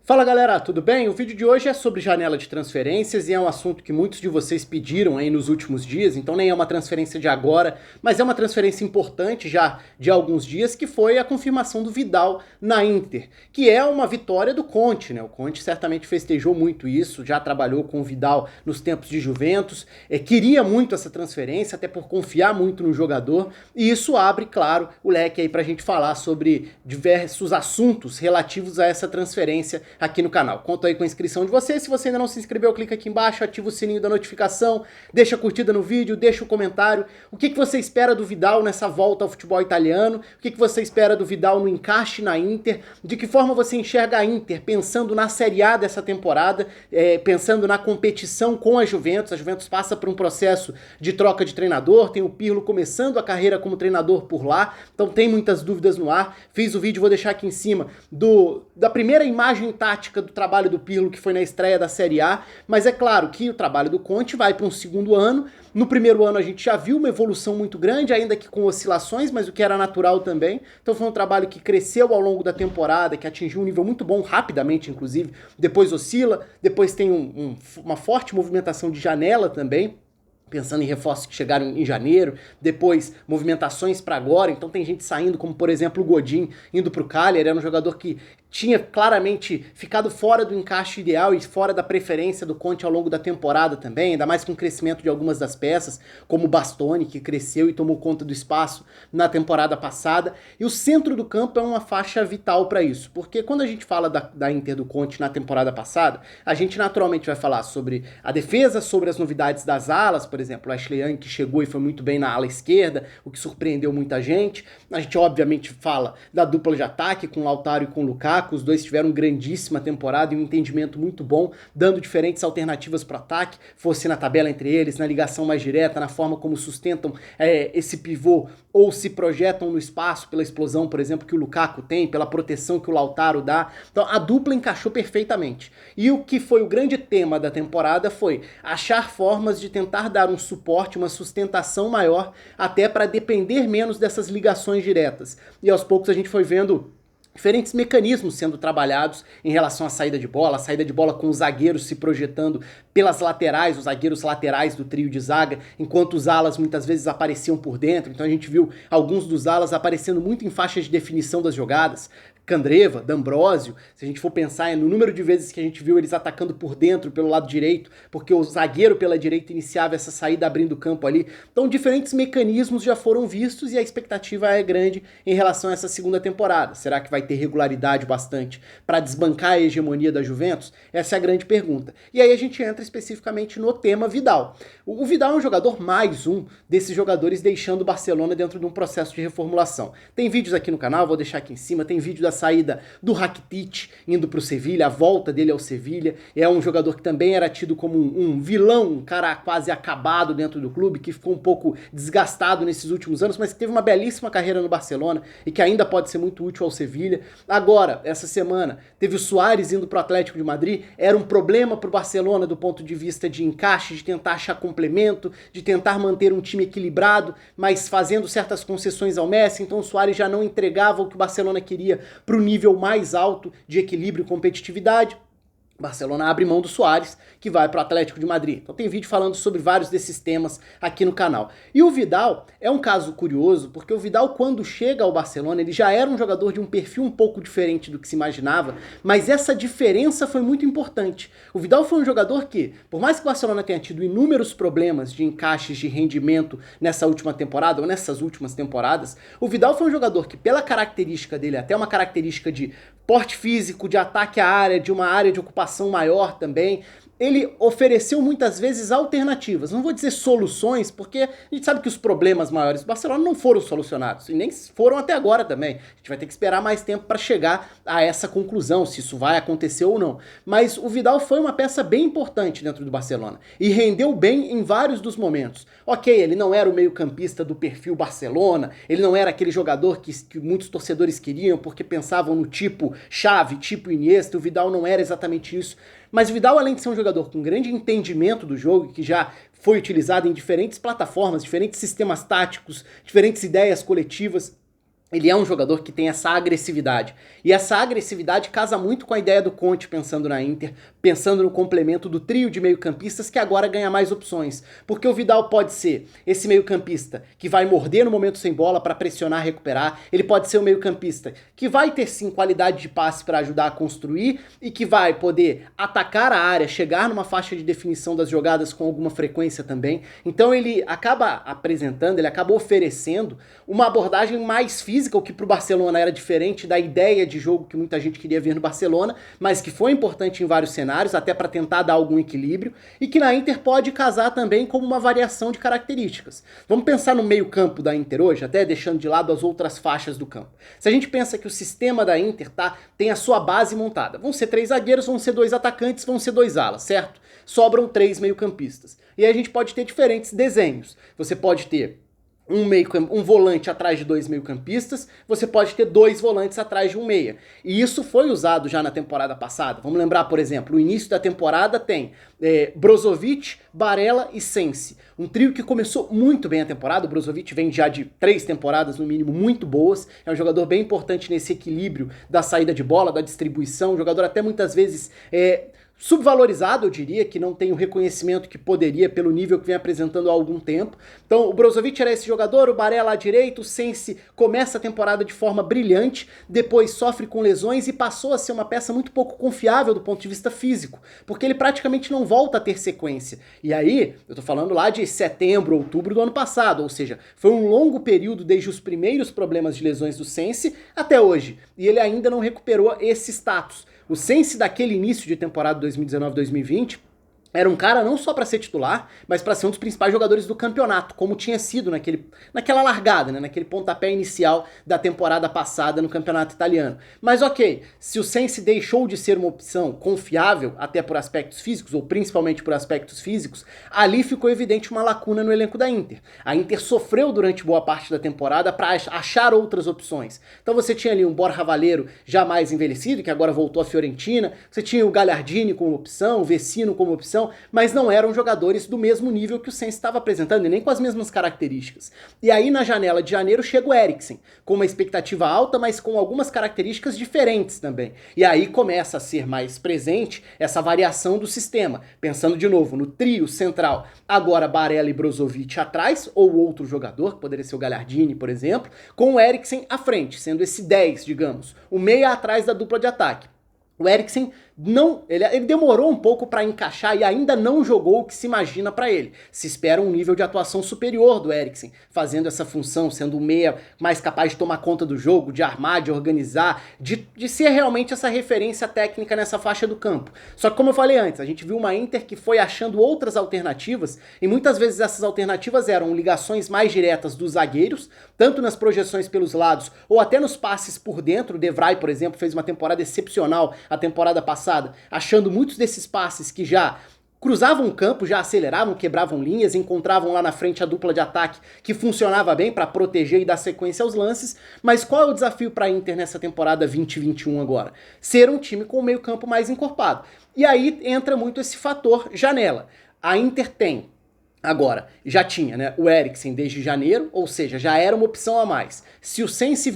Fala galera, tudo bem? O vídeo de hoje é sobre janela de transferências e é um assunto que muitos de vocês pediram aí nos últimos dias, então nem é uma transferência de agora, mas é uma transferência importante já de alguns dias, que foi a confirmação do Vidal na Inter, que é uma vitória do Conte, né? O Conte certamente festejou muito isso, já trabalhou com o Vidal nos tempos de Juventus, queria muito essa transferência, até por confiar muito no jogador, e isso abre, claro, o leque aí pra gente falar sobre diversos assuntos relativos a essa transferência aqui no canal. Conto aí com a inscrição de você. Se você ainda não se inscreveu, clica aqui embaixo, ativa o sininho da notificação, deixa a curtida no vídeo, deixa o comentário. O que você espera do Vidal nessa volta ao futebol italiano? O que você espera do Vidal no encaixe na Inter? De que forma você enxerga a Inter pensando na Série A dessa temporada, pensando na competição com a Juventus? A Juventus passa por um processo de troca de treinador, tem o Pirlo começando a carreira como treinador por lá, então tem muitas dúvidas no ar. Fiz o vídeo, vou deixar aqui em cima, da primeira imagem tática do trabalho do Pirlo, que foi na estreia da Série A, mas é claro que o trabalho do Conte vai para um segundo ano. No primeiro ano a gente já viu uma evolução muito grande, ainda que com oscilações, mas o que era natural também. Então foi um trabalho que cresceu ao longo da temporada, que atingiu um nível muito bom, rapidamente inclusive, depois oscila, depois tem uma forte movimentação de janela também, pensando em reforços que chegaram em janeiro, depois movimentações para agora, então tem gente saindo, como por exemplo o Godin indo para o Cagliari, era um jogador que tinha claramente ficado fora do encaixe ideal e fora da preferência do Conte ao longo da temporada também, ainda mais com o crescimento de algumas das peças, como o Bastoni, que cresceu e tomou conta do espaço na temporada passada, e o centro do campo é uma faixa vital para isso, porque quando a gente fala da Inter do Conte na temporada passada, a gente naturalmente vai falar sobre a defesa, sobre as novidades das alas, por exemplo, o Ashley Young, que chegou e foi muito bem na ala esquerda, o que surpreendeu muita gente. A gente obviamente fala da dupla de ataque com o Lautaro e com o Lukaku. Os dois tiveram grandíssima temporada e um entendimento muito bom, dando diferentes alternativas para o ataque, fosse na tabela entre eles, na ligação mais direta, na forma como sustentam esse pivô ou se projetam no espaço pela explosão, por exemplo, que o Lukaku tem, pela proteção que o Lautaro dá. Então a dupla encaixou perfeitamente. E o que foi o grande tema da temporada foi achar formas de tentar dar um suporte, uma sustentação maior, até para depender menos dessas ligações diretas. E aos poucos a gente foi vendo diferentes mecanismos sendo trabalhados em relação à saída de bola, a saída de bola com os zagueiros se projetando pelas laterais, os zagueiros laterais do trio de zaga, enquanto os alas muitas vezes apareciam por dentro. Então a gente viu alguns dos alas aparecendo muito em faixas de definição das jogadas. Candreva, D'Ambrosio, se a gente for pensar no número de vezes que a gente viu eles atacando por dentro, pelo lado direito, porque o zagueiro pela direita iniciava essa saída abrindo o campo ali. Então diferentes mecanismos já foram vistos e a expectativa é grande em relação a essa segunda temporada. Será que vai ter regularidade bastante para desbancar a hegemonia da Juventus? Essa é a grande pergunta. E aí a gente entra especificamente no tema Vidal. O Vidal é um jogador mais um desses jogadores deixando o Barcelona dentro de um processo de reformulação. Tem vídeos aqui no canal, vou deixar aqui em cima, tem vídeo da saída do Rakitic indo para o Sevilha, a volta dele ao Sevilha. É um jogador que também era tido como um vilão, um cara quase acabado dentro do clube, que ficou um pouco desgastado nesses últimos anos, mas que teve uma belíssima carreira no Barcelona e que ainda pode ser muito útil ao Sevilha. Agora, essa semana, teve o Suárez indo para o Atlético de Madrid, era um problema para o Barcelona do ponto de vista de encaixe, de tentar achar complemento, de tentar manter um time equilibrado, mas fazendo certas concessões ao Messi, então o Suárez já não entregava o que o Barcelona queria para o nível mais alto de equilíbrio e competitividade. Barcelona abre mão do Suárez, que vai para o Atlético de Madrid. Então tem vídeo falando sobre vários desses temas aqui no canal. E o Vidal é um caso curioso, porque o Vidal, quando chega ao Barcelona, ele já era um jogador de um perfil um pouco diferente do que se imaginava, mas essa diferença foi muito importante. O Vidal foi um jogador que, por mais que o Barcelona tenha tido inúmeros problemas de encaixes de rendimento nessa última temporada, ou nessas últimas temporadas, o Vidal foi um jogador que, pela característica dele, até uma característica de porte físico, de ataque à área, de uma área de ocupação maior também, ele ofereceu muitas vezes alternativas, não vou dizer soluções, porque a gente sabe que os problemas maiores do Barcelona não foram solucionados, e nem foram até agora também. A gente vai ter que esperar mais tempo para chegar a essa conclusão, se isso vai acontecer ou não. Mas o Vidal foi uma peça bem importante dentro do Barcelona, e rendeu bem em vários dos momentos. Ok, ele não era o meio-campista do perfil Barcelona, ele não era aquele jogador que muitos torcedores queriam, porque pensavam no tipo Xavi, tipo Iniesta. O Vidal não era exatamente isso. Mas o Vidal, além de ser um jogador com grande entendimento do jogo, que já foi utilizado em diferentes plataformas, diferentes sistemas táticos, diferentes ideias coletivas, ele é um jogador que tem essa agressividade. E essa agressividade casa muito com a ideia do Conte pensando na Inter, pensando no complemento do trio de meio-campistas que agora ganha mais opções. Porque o Vidal pode ser esse meio-campista que vai morder no momento sem bola para pressionar, recuperar. Ele pode ser o meio-campista que vai ter sim qualidade de passe para ajudar a construir e que vai poder atacar a área, chegar numa faixa de definição das jogadas com alguma frequência também. Então ele acaba apresentando, ele acaba oferecendo uma abordagem mais física, o que para o Barcelona era diferente da ideia de jogo que muita gente queria ver no Barcelona, mas que foi importante em vários cenários, até para tentar dar algum equilíbrio, e que na Inter pode casar também como uma variação de características. Vamos pensar no meio-campo da Inter hoje, até deixando de lado as outras faixas do campo. Se a gente pensa que o sistema da Inter tem a sua base montada, vão ser 3 zagueiros, vão ser 2 atacantes, vão ser 2 alas, certo? Sobram 3 meio-campistas. E aí a gente pode ter diferentes desenhos. Você pode ter um volante atrás de 2 meio-campistas, você pode ter 2 volantes atrás de um meia. E isso foi usado já na temporada passada. Vamos lembrar, por exemplo, o início da temporada tem Brozovic, Barella e Sensi. Um trio que começou muito bem a temporada. O Brozovic vem já de 3 temporadas, no mínimo, muito boas. É um jogador bem importante nesse equilíbrio da saída de bola, da distribuição. Um jogador até muitas vezes subvalorizado, eu diria, que não tem o reconhecimento que poderia pelo nível que vem apresentando há algum tempo. Então o Brozovic era esse jogador, o Barella à direita, o Sensi começa a temporada de forma brilhante, depois sofre com lesões e passou a ser uma peça muito pouco confiável do ponto de vista físico, porque ele praticamente não volta a ter sequência. E aí, eu tô falando lá de setembro, outubro do ano passado, ou seja, foi um longo período desde os primeiros problemas de lesões do Sensi até hoje, e ele ainda não recuperou esse status. O Sensi daquele início de temporada 2019-2020 era um cara não só para ser titular, mas para ser um dos principais jogadores do campeonato, como tinha sido naquela largada, né, naquele pontapé inicial da temporada passada no campeonato italiano. Mas ok, se o Sensi deixou de ser uma opção confiável, até por aspectos físicos, ou principalmente por aspectos físicos, ali ficou evidente uma lacuna no elenco da Inter. A Inter sofreu durante boa parte da temporada para achar outras opções. Então você tinha ali um Borja Valero já mais envelhecido, que agora voltou à Fiorentina, você tinha o Gagliardini como opção, o Vecino como opção, mas não eram jogadores do mesmo nível que o Sensi estava apresentando e nem com as mesmas características. E aí na janela de janeiro chega o Eriksen, com uma expectativa alta, mas com algumas características diferentes também. E aí começa a ser mais presente essa variação do sistema, pensando de novo no trio central, agora Barella e Brozovic atrás, ou outro jogador, que poderia ser o Gagliardini, por exemplo, com o Eriksen à frente, sendo esse 10, digamos, o meia atrás da dupla de ataque. O Eriksen ele demorou um pouco para encaixar e ainda não jogou o que se imagina para ele. Se espera um nível de atuação superior do Eriksen, fazendo essa função, sendo um meia mais capaz de tomar conta do jogo, de armar, de organizar, de ser realmente essa referência técnica nessa faixa do campo. Só que como eu falei antes, a gente viu uma Inter que foi achando outras alternativas e muitas vezes essas alternativas eram ligações mais diretas dos zagueiros, tanto nas projeções pelos lados ou até nos passes por dentro. O De Vrij, por exemplo, fez uma temporada excepcional a temporada passada, achando muitos desses passes que já cruzavam o campo, já aceleravam, quebravam linhas, encontravam lá na frente a dupla de ataque que funcionava bem para proteger e dar sequência aos lances. Mas qual é o desafio para a Inter nessa temporada 2021 agora? Ser um time com o meio campo mais encorpado. E aí entra muito esse fator janela. A Inter tem agora, já tinha, né, o Eriksen desde janeiro, ou seja, já era uma opção a mais. Se o Sensi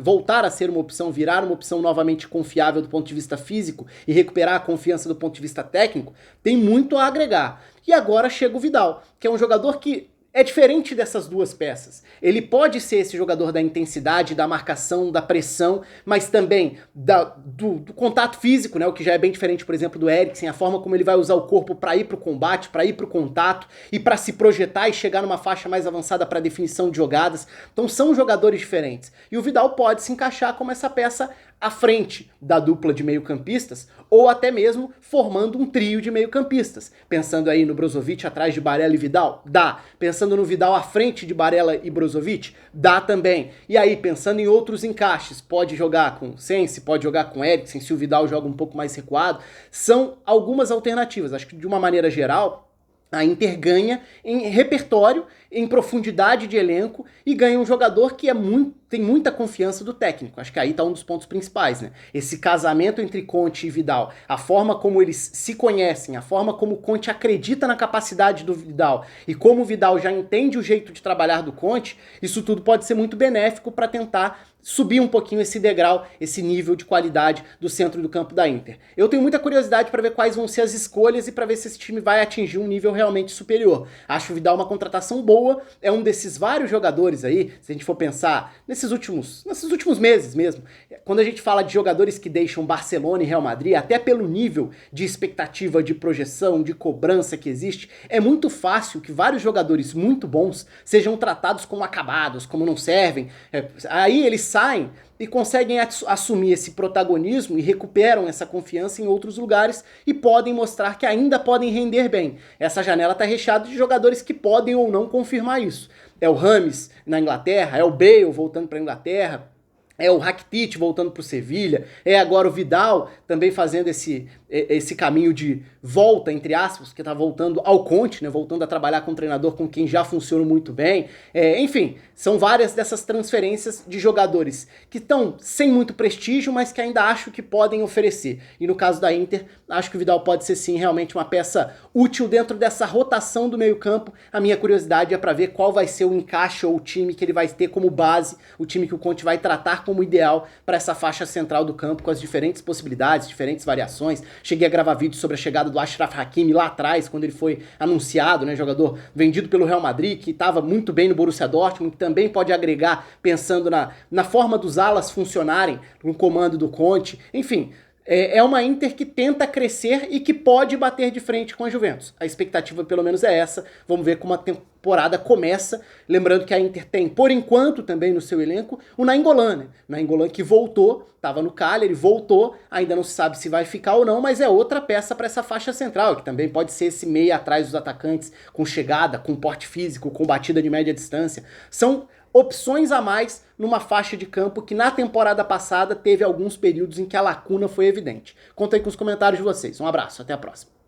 voltar a ser uma opção, virar uma opção novamente confiável do ponto de vista físico e recuperar a confiança do ponto de vista técnico, tem muito a agregar. E agora chega o Vidal, que é um jogador que é diferente dessas duas peças. Ele pode ser esse jogador da intensidade, da marcação, da pressão, mas também do contato físico, né? O que já é bem diferente, por exemplo, do Eriksen, a forma como ele vai usar o corpo para ir pro combate, para ir pro contato e para se projetar e chegar numa faixa mais avançada para definição de jogadas. Então são jogadores diferentes. E o Vidal pode se encaixar como essa peça à frente da dupla de meio-campistas, ou até mesmo formando um trio de meio-campistas. Pensando aí no Brozovic atrás de Barella e Vidal? Dá. Pensando no Vidal à frente de Barella e Brozovic? Dá também. E aí, pensando em outros encaixes, pode jogar com Sensi, pode jogar com Eriksen, se o Vidal joga um pouco mais recuado. São algumas alternativas. Acho que de uma maneira geral, a Inter ganha em repertório em profundidade de elenco e ganha um jogador que tem muita confiança do técnico. Acho que aí tá um dos pontos principais, né? Esse casamento entre Conte e Vidal, a forma como eles se conhecem, a forma como o Conte acredita na capacidade do Vidal e como o Vidal já entende o jeito de trabalhar do Conte, isso tudo pode ser muito benéfico para tentar subir um pouquinho esse degrau, esse nível de qualidade do centro do campo da Inter. Eu tenho muita curiosidade para ver quais vão ser as escolhas e para ver se esse time vai atingir um nível realmente superior. Acho o Vidal uma contratação boa, é um desses vários jogadores aí, se a gente for pensar nesses últimos meses mesmo, quando a gente fala de jogadores que deixam Barcelona e Real Madrid, até pelo nível de expectativa, de projeção, de cobrança que existe, é muito fácil que vários jogadores muito bons sejam tratados como acabados, como não servem. Aí eles saem e conseguem assumir esse protagonismo e recuperam essa confiança em outros lugares e podem mostrar que ainda podem render bem. Essa janela está recheada de jogadores que podem ou não confirmar isso. É o Rames na Inglaterra, é o Bale voltando para a Inglaterra, é o Rakitic voltando para o Sevilha, é agora o Vidal também fazendo esse caminho de volta, entre aspas, que está voltando ao Conte, né, voltando a trabalhar com um treinador com quem já funciona muito bem. Enfim, são várias dessas transferências de jogadores que estão sem muito prestígio, mas que ainda acho que podem oferecer. E no caso da Inter, acho que o Vidal pode ser sim realmente uma peça útil dentro dessa rotação do meio-campo. A minha curiosidade é para ver qual vai ser o encaixe ou o time que ele vai ter como base, o time que o Conte vai tratar como ideal para essa faixa central do campo, com as diferentes possibilidades, diferentes variações. Cheguei a gravar vídeo sobre a chegada do Achraf Hakimi lá atrás, quando ele foi anunciado, né, jogador vendido pelo Real Madrid, que estava muito bem no Borussia Dortmund, que também pode agregar pensando na forma dos alas funcionarem no comando do Conte. Enfim, é uma Inter que tenta crescer e que pode bater de frente com a Juventus. A expectativa pelo menos é essa. Vamos ver como a temporada começa. Lembrando que a Inter tem, por enquanto, também no seu elenco, o Nainggolan, né? O Nainggolan que voltou, estava no Cagliari, voltou, ainda não se sabe se vai ficar ou não, mas é outra peça para essa faixa central, que também pode ser esse meia atrás dos atacantes, com chegada, com porte físico, com batida de média distância. São opções a mais numa faixa de campo que na temporada passada teve alguns períodos em que a lacuna foi evidente. Conta aí com os comentários de vocês. Um abraço, até a próxima.